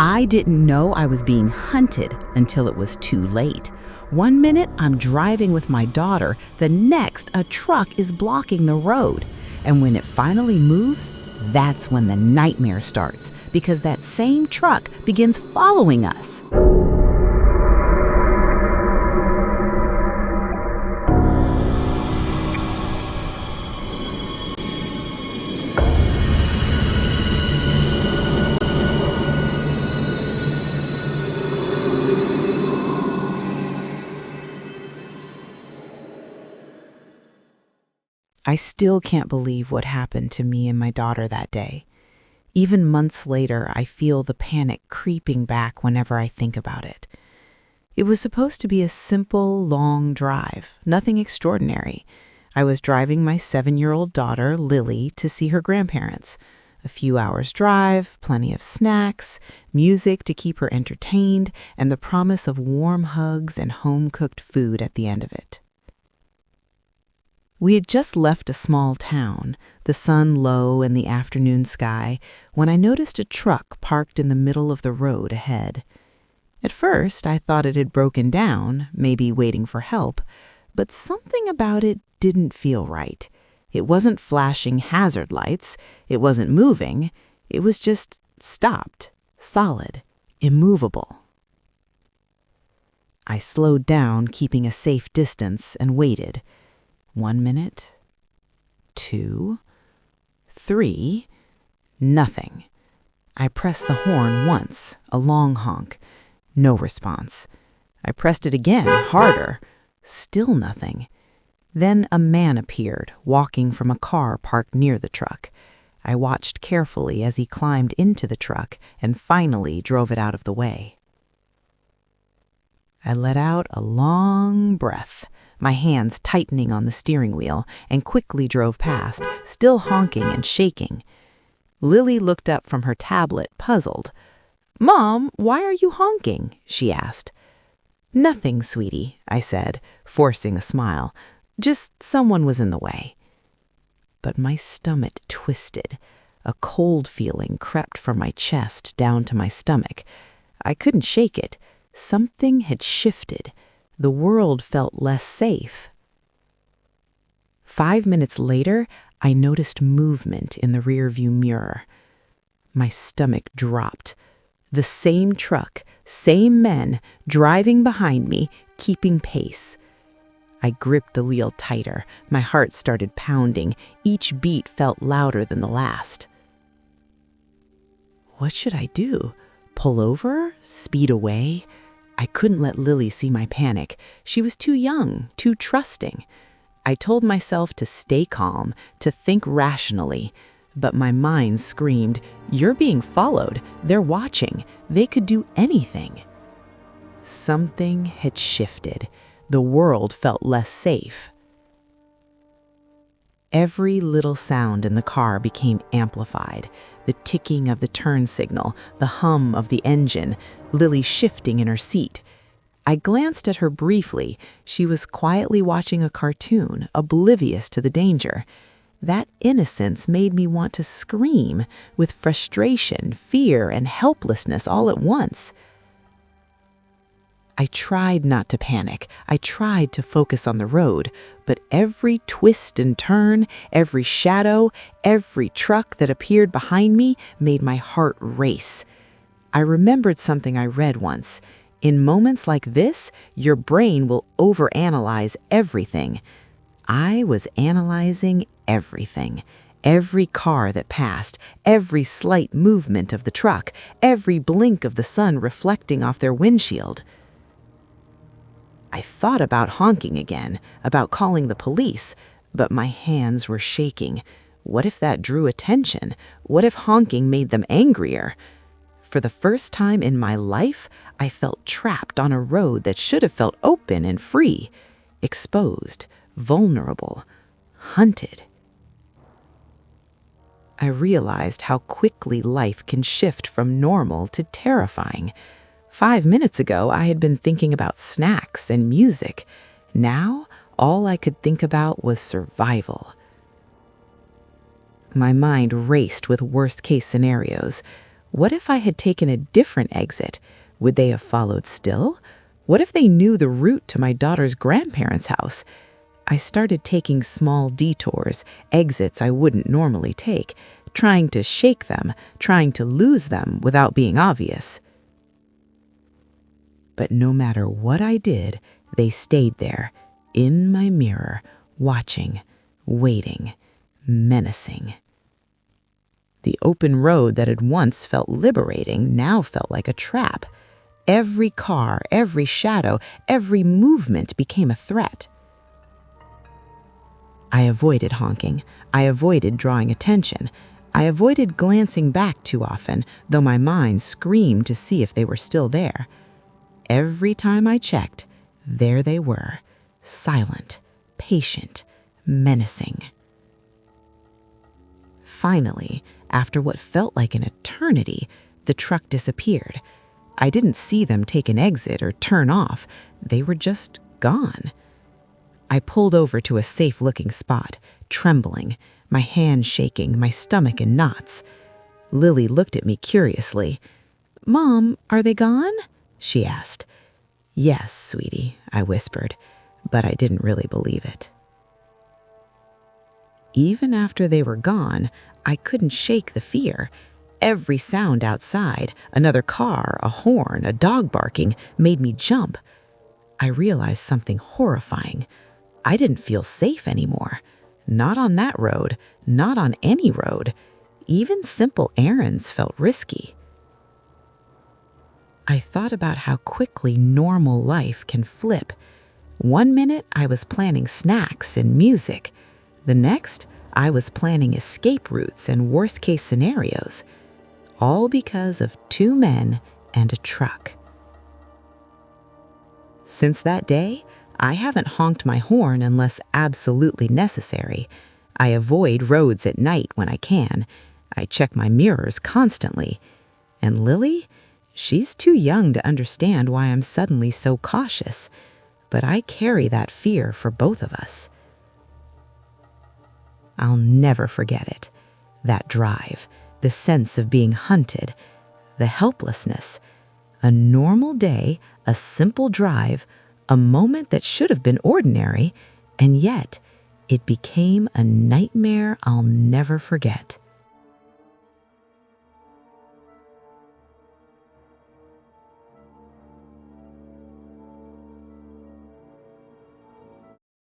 I didn't know I was being hunted until it was too late. One minute, I'm driving with my daughter. The next, a truck is blocking the road. And when it finally moves, that's when the nightmare starts, because that same truck begins following us. I still can't believe what happened to me and my daughter that day. Even months later, I feel the panic creeping back whenever I think about it. It was supposed to be a simple, long drive, nothing extraordinary. I was driving my 7-year-old daughter, Lily, to see her grandparents. A few hours drive, plenty of snacks, music to keep her entertained, and the promise of warm hugs and home-cooked food at the end of it. We had just left a small town, the sun low in the afternoon sky, when I noticed a truck parked in the middle of the road ahead. At first, I thought it had broken down, maybe waiting for help, but something about it didn't feel right. It wasn't flashing hazard lights, it wasn't moving, it was just stopped, solid, immovable. I slowed down, keeping a safe distance, and waited. 1 minute, 2, 3, nothing. I pressed the horn once, a long honk. No response. I pressed it again, harder. Still nothing. Then a man appeared, walking from a car parked near the truck. I watched carefully as he climbed into the truck and finally drove it out of the way. I let out a long breath, my hands tightening on the steering wheel, and quickly drove past, still honking and shaking. Lily looked up from her tablet, puzzled. "Mom, why are you honking?" she asked. "Nothing, sweetie," I said, forcing a smile. "Just someone was in the way." But my stomach twisted. A cold feeling crept from my chest down to my stomach. I couldn't shake it. Something had shifted. The world felt less safe. 5 minutes later, I noticed movement in the rearview mirror. My stomach dropped. The same truck, same men, driving behind me, keeping pace. I gripped the wheel tighter. My heart started pounding. Each beat felt louder than the last. What should I do? Pull over? Speed away? I couldn't let Lily see my panic. She was too young, too trusting. I told myself to stay calm, to think rationally. But my mind screamed, "You're being followed. They're watching. They could do anything." Something had shifted. The world felt less safe. Every little sound in the car became amplified. The ticking of the turn signal, the hum of the engine, Lily shifting in her seat. I glanced at her briefly. She was quietly watching a cartoon, oblivious to the danger. That innocence made me want to scream, with frustration, fear, and helplessness all at once. I tried not to panic. I tried to focus on the road, but every twist and turn, every shadow, every truck that appeared behind me made my heart race. I remembered something I read once. In moments like this, your brain will overanalyze everything. I was analyzing everything. Every car that passed, every slight movement of the truck, every blink of the sun reflecting off their windshield. I thought about honking again, about calling the police, but my hands were shaking. What if that drew attention? What if honking made them angrier? For the first time in my life, I felt trapped on a road that should have felt open and free, exposed, vulnerable, hunted. I realized how quickly life can shift from normal to terrifying. 5 minutes ago, I had been thinking about snacks and music. Now, all I could think about was survival. My mind raced with worst-case scenarios. What if I had taken a different exit? Would they have followed still? What if they knew the route to my daughter's grandparents' house? I started taking small detours, exits I wouldn't normally take, trying to shake them, trying to lose them without being obvious. But no matter what I did, they stayed there, in my mirror, watching, waiting, menacing. The open road that had once felt liberating now felt like a trap. Every car, every shadow, every movement became a threat. I avoided honking. I avoided drawing attention. I avoided glancing back too often, though my mind screamed to see if they were still there. Every time I checked, there they were, silent, patient, menacing. Finally, after what felt like an eternity, the truck disappeared. I didn't see them take an exit or turn off. They were just gone. I pulled over to a safe-looking spot, trembling, my hands shaking, my stomach in knots. Lily looked at me curiously. "Mom, are they gone?" she asked. "Yes, sweetie," I whispered, but I didn't really believe it. Even after they were gone, I couldn't shake the fear. Every sound outside, another car, a horn, a dog barking, made me jump. I realized something horrifying. I didn't feel safe anymore. Not on that road, not on any road. Even simple errands felt risky. I thought about how quickly normal life can flip. One minute I was planning snacks and music. The next, I was planning escape routes and worst-case scenarios. All because of two men and a truck. Since that day, I haven't honked my horn unless absolutely necessary. I avoid roads at night when I can. I check my mirrors constantly. And Lily? She's too young to understand why I'm suddenly so cautious. But I carry that fear for both of us. I'll never forget it. That drive, the sense of being hunted, the helplessness. A normal day, a simple drive, a moment that should have been ordinary, and yet it became a nightmare I'll never forget.